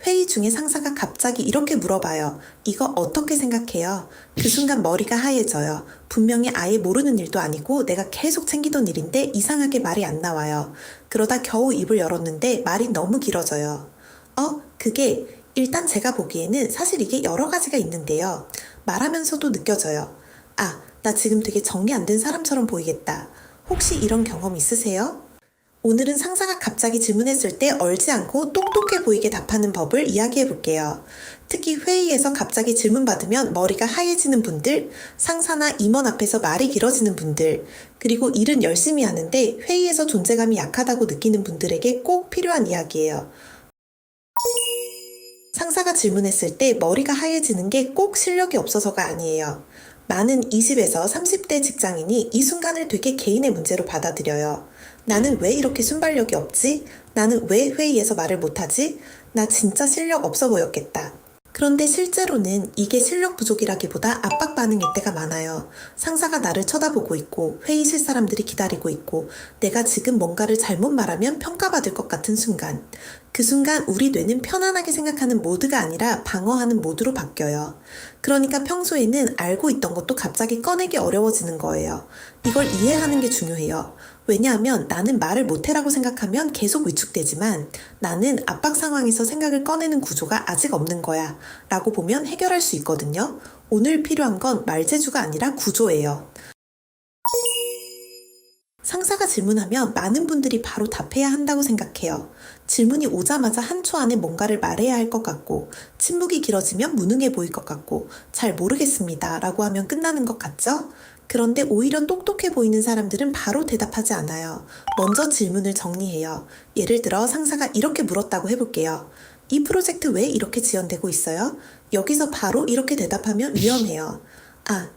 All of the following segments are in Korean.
회의 중에 상사가 갑자기 이렇게 물어봐요. 이거 어떻게 생각해요? 그 순간 머리가 하얘져요. 분명히 아예 모르는 일도 아니고 내가 계속 챙기던 일인데 이상하게 말이 안 나와요. 그러다 겨우 입을 열었는데 말이 너무 길어져요. 그게 일단 제가 보기에는 사실 이게 여러 가지가 있는데요. 말하면서도 느껴져요. 나 지금 되게 정리 안 된 사람처럼 보이겠다. 혹시 이런 경험 있으세요? 오늘은 상사가 갑자기 질문했을 때 얼지 않고 똑똑해 보이게 답하는 법을 이야기해 볼게요. 특히 회의에서 갑자기 질문받으면 머리가 하얘지는 분들, 상사나 임원 앞에서 말이 길어지는 분들, 그리고 일은 열심히 하는데 회의에서 존재감이 약하다고 느끼는 분들에게 꼭 필요한 이야기예요. 상사가 질문했을 때 머리가 하얘지는 게 꼭 실력이 없어서가 아니에요. 많은 20에서 30대 직장인이 이 순간을 되게 개인의 문제로 받아들여요. 나는 왜 이렇게 순발력이 없지? 나는 왜 회의에서 말을 못하지? 나 진짜 실력 없어 보였겠다. 그런데 실제로는 이게 실력 부족이라기보다 압박 반응일 때가 많아요. 상사가 나를 쳐다보고 있고 회의실 사람들이 기다리고 있고 내가 지금 뭔가를 잘못 말하면 평가받을 것 같은 순간. 그 순간 우리 뇌는 편안하게 생각하는 모드가 아니라 방어하는 모드로 바뀌어요. 그러니까 평소에는 알고 있던 것도 갑자기 꺼내기 어려워지는 거예요. 이걸 이해하는 게 중요해요. 왜냐하면 나는 말을 못해라고 생각하면 계속 위축되지만 나는 압박 상황에서 생각을 꺼내는 구조가 아직 없는 거야 라고 보면 해결할 수 있거든요. 오늘 필요한 건 말재주가 아니라 구조예요. 상사가 질문하면 많은 분들이 바로 답해야 한다고 생각해요. 질문이 오자마자 한 초 안에 뭔가를 말해야 할 것 같고, 침묵이 길어지면 무능해 보일 것 같고, 잘 모르겠습니다 라고 하면 끝나는 것 같죠? 그런데 오히려 똑똑해 보이는 사람들은 바로 대답하지 않아요. 먼저 질문을 정리해요. 예를 들어 상사가 이렇게 물었다고 해볼게요. 이 프로젝트 왜 이렇게 지연되고 있어요? 여기서 바로 이렇게 대답하면 위험해요.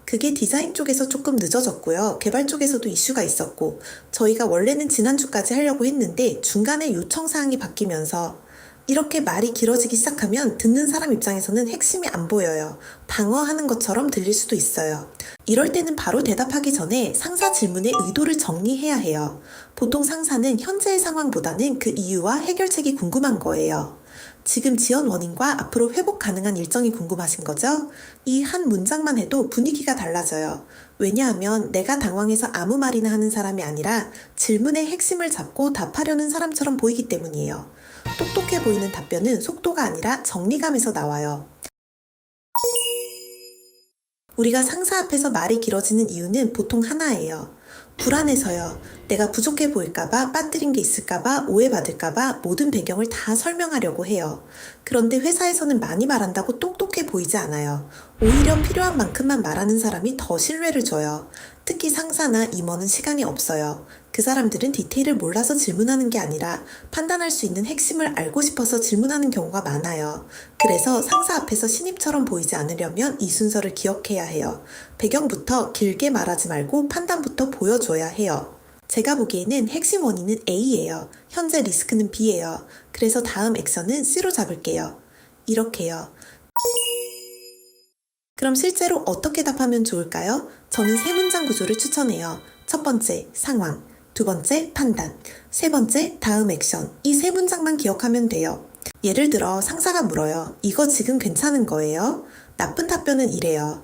그게 디자인 쪽에서 조금 늦어졌고요. 개발 쪽에서도 이슈가 있었고, 저희가 원래는 지난주까지 하려고 했는데 중간에 요청 사항이 바뀌면서 이렇게 말이 길어지기 시작하면 듣는 사람 입장에서는 핵심이 안 보여요. 방어하는 것처럼 들릴 수도 있어요. 이럴 때는 바로 대답하기 전에 상사 질문의 의도를 정리해야 해요. 보통 상사는 현재의 상황보다는 그 이유와 해결책이 궁금한 거예요. 지금 지연 원인과 앞으로 회복 가능한 일정이 궁금하신 거죠? 이 한 문장만 해도 분위기가 달라져요. 왜냐하면 내가 당황해서 아무 말이나 하는 사람이 아니라 질문의 핵심을 잡고 답하려는 사람처럼 보이기 때문이에요. 똑똑해 보이는 답변은 속도가 아니라 정리감에서 나와요. 우리가 상사 앞에서 말이 길어지는 이유는 보통 하나예요. 불안해서요. 내가 부족해 보일까봐, 빠뜨린 게 있을까봐, 오해받을까봐 모든 배경을 다 설명하려고 해요. 그런데 회사에서는 많이 말한다고 똑똑해 보이지 않아요. 오히려 필요한 만큼만 말하는 사람이 더 신뢰를 줘요. 특히 상사나 임원은 시간이 없어요. 그 사람들은 디테일을 몰라서 질문하는 게 아니라 판단할 수 있는 핵심을 알고 싶어서 질문하는 경우가 많아요. 그래서 상사 앞에서 신입처럼 보이지 않으려면 이 순서를 기억해야 해요. 배경부터 길게 말하지 말고 판단부터 보여줘야 해요. 제가 보기에는 핵심 원인은 A예요. 현재 리스크는 B예요. 그래서 다음 액션은 C로 잡을게요. 이렇게요. 그럼 실제로 어떻게 답하면 좋을까요? 저는 세 문장 구조를 추천해요. 첫 번째, 상황. 두 번째, 판단. 세 번째, 다음 액션. 이 세 문장만 기억하면 돼요. 예를 들어 상사가 물어요. 이거 지금 괜찮은 거예요? 나쁜 답변은 이래요.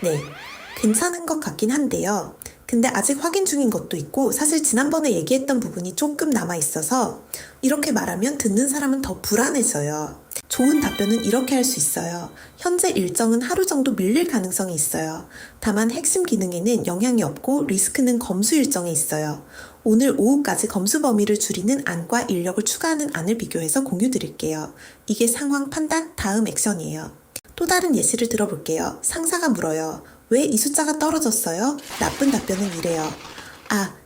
네. 괜찮은 것 같긴 한데요. 근데 아직 확인 중인 것도 있고 사실 지난번에 얘기했던 부분이 조금 남아있어서 이렇게 말하면 듣는 사람은 더 불안해져요. 좋은 답변은 이렇게 할 수 있어요. 현재 일정은 하루 정도 밀릴 가능성이 있어요. 다만 핵심 기능에는 영향이 없고 리스크는 검수 일정에 있어요. 오늘 오후까지 검수 범위를 줄이는 안과 인력을 추가하는 안을 비교해서 공유 드릴게요. 이게 상황 판단 다음 액션이에요. 또 다른 예시를 들어볼게요. 상사가 물어요. 왜 이 숫자가 떨어졌어요? 나쁜 답변은 이래요.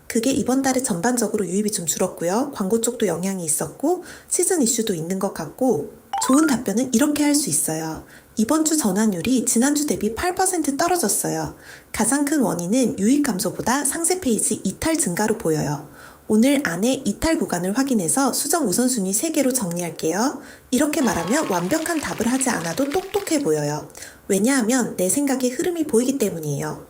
그게 이번 달에 전반적으로 유입이 좀 줄었고요. 광고 쪽도 영향이 있었고 시즌 이슈도 있는 것 같고 좋은 답변은 이렇게 할 수 있어요. 이번 주 전환율이 지난주 대비 8% 떨어졌어요. 가장 큰 원인은 유입 감소보다 상세 페이지 이탈 증가로 보여요. 오늘 안에 이탈 구간을 확인해서 수정 우선순위 3개로 정리할게요. 이렇게 말하면 완벽한 답을 하지 않아도 똑똑해 보여요. 왜냐하면 내 생각의 흐름이 보이기 때문이에요.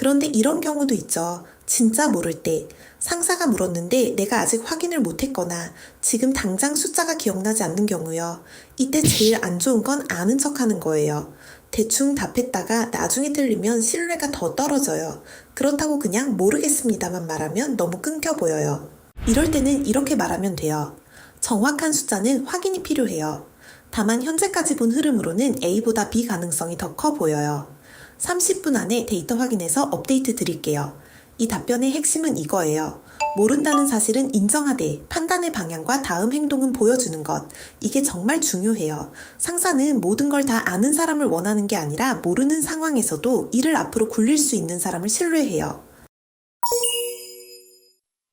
그런데 이런 경우도 있죠. 진짜 모를 때. 상사가 물었는데 내가 아직 확인을 못했거나 지금 당장 숫자가 기억나지 않는 경우요. 이때 제일 안 좋은 건 아는 척 하는 거예요. 대충 답했다가 나중에 틀리면 신뢰가 더 떨어져요. 그렇다고 그냥 모르겠습니다만 말하면 너무 끊겨 보여요. 이럴 때는 이렇게 말하면 돼요. 정확한 숫자는 확인이 필요해요. 다만 현재까지 본 흐름으로는 A보다 B 가능성이 더 커 보여요. 30분 안에 데이터 확인해서 업데이트 드릴게요. 이 답변의 핵심은 이거예요. 모른다는 사실은 인정하되 판단의 방향과 다음 행동은 보여주는 것. 이게 정말 중요해요. 상사는 모든 걸 다 아는 사람을 원하는 게 아니라 모르는 상황에서도 일을 앞으로 굴릴 수 있는 사람을 신뢰해요.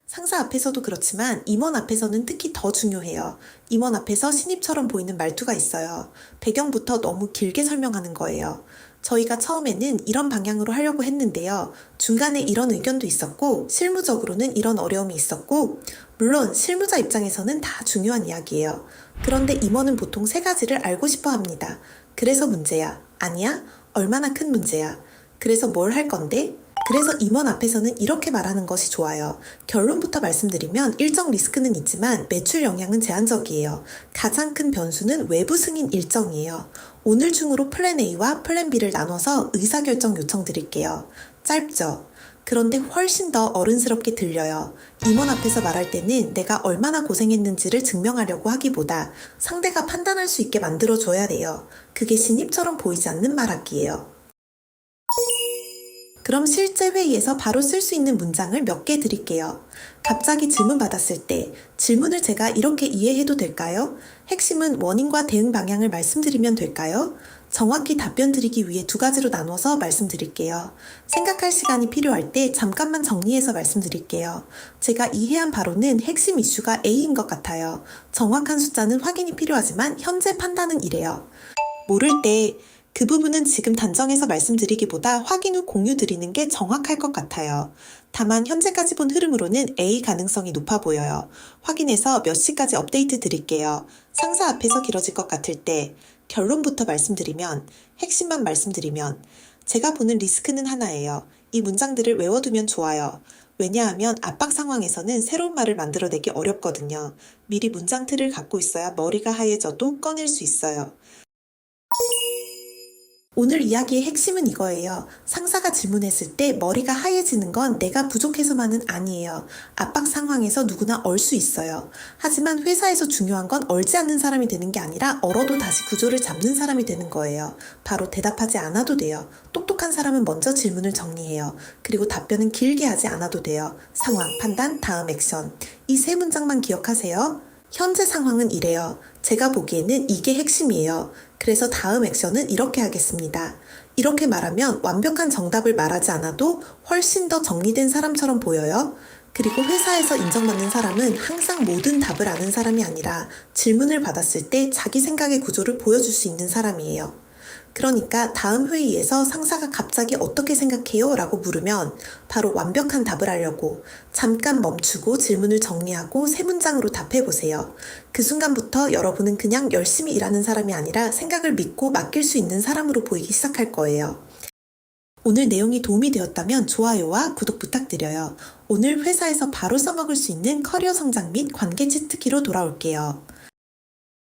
상사 앞에서도 그렇지만 임원 앞에서는 특히 더 중요해요. 임원 앞에서 신입처럼 보이는 말투가 있어요. 배경부터 너무 길게 설명하는 거예요. 저희가 처음에는 이런 방향으로 하려고 했는데요. 중간에 이런 의견도 있었고 실무적으로는 이런 어려움이 있었고 물론 실무자 입장에서는 다 중요한 이야기예요. 그런데 임원은 보통 세 가지를 알고 싶어 합니다. 그래서 문제야. 아니야? 얼마나 큰 문제야? 그래서 뭘 할 건데? 그래서 임원 앞에서는 이렇게 말하는 것이 좋아요. 결론부터 말씀드리면 일정 리스크는 있지만 매출 영향은 제한적이에요. 가장 큰 변수는 외부 승인 일정이에요. 오늘 중으로 플랜 A와 플랜 B를 나눠서 의사결정 요청 드릴게요. 짧죠? 그런데 훨씬 더 어른스럽게 들려요. 임원 앞에서 말할 때는 내가 얼마나 고생했는지를 증명하려고 하기보다 상대가 판단할 수 있게 만들어줘야 돼요. 그게 신입처럼 보이지 않는 말하기예요. 그럼 실제 회의에서 바로 쓸 수 있는 문장을 몇 개 드릴게요. 갑자기 질문 받았을 때 질문을 제가 이렇게 이해해도 될까요? 핵심은 원인과 대응 방향을 말씀드리면 될까요? 정확히 답변 드리기 위해 두 가지로 나눠서 말씀드릴게요. 생각할 시간이 필요할 때 잠깐만 정리해서 말씀드릴게요. 제가 이해한 바로는 핵심 이슈가 A인 것 같아요. 정확한 숫자는 확인이 필요하지만 현재 판단은 이래요. 모를 때 그 부분은 지금 단정해서 말씀드리기보다 확인 후 공유 드리는 게 정확할 것 같아요. 다만 현재까지 본 흐름으로는 A 가능성이 높아 보여요. 확인해서 몇 시까지 업데이트 드릴게요. 상사 앞에서 길어질 것 같을 때 결론부터 말씀드리면 핵심만 말씀드리면 제가 보는 리스크는 하나예요. 이 문장들을 외워두면 좋아요. 왜냐하면 압박 상황에서는 새로운 말을 만들어내기 어렵거든요. 미리 문장 틀을 갖고 있어야 머리가 하얘져도 꺼낼 수 있어요. 오늘 이야기의 핵심은 이거예요. 상사가 질문했을 때 머리가 하얘지는 건 내가 부족해서만은 아니에요. 압박 상황에서 누구나 얼 수 있어요. 하지만 회사에서 중요한 건 얼지 않는 사람이 되는 게 아니라 얼어도 다시 구조를 잡는 사람이 되는 거예요. 바로 대답하지 않아도 돼요. 똑똑한 사람은 먼저 질문을 정리해요. 그리고 답변은 길게 하지 않아도 돼요. 상황, 판단, 다음 액션. 이 세 문장만 기억하세요. 현재 상황은 이래요. 제가 보기에는 이게 핵심이에요. 그래서 다음 액션은 이렇게 하겠습니다. 이렇게 말하면 완벽한 정답을 말하지 않아도 훨씬 더 정리된 사람처럼 보여요. 그리고 회사에서 인정받는 사람은 항상 모든 답을 아는 사람이 아니라 질문을 받았을 때 자기 생각의 구조를 보여줄 수 있는 사람이에요. 그러니까 다음 회의에서 상사가 갑자기 어떻게 생각해요? 라고 물으면 바로 완벽한 답을 하려고 잠깐 멈추고 질문을 정리하고 세 문장으로 답해보세요. 그 순간부터 여러분은 그냥 열심히 일하는 사람이 아니라 생각을 믿고 맡길 수 있는 사람으로 보이기 시작할 거예요. 오늘 내용이 도움이 되었다면 좋아요와 구독 부탁드려요. 오늘 회사에서 바로 써먹을 수 있는 커리어 성장 및 관계 치트키로 돌아올게요.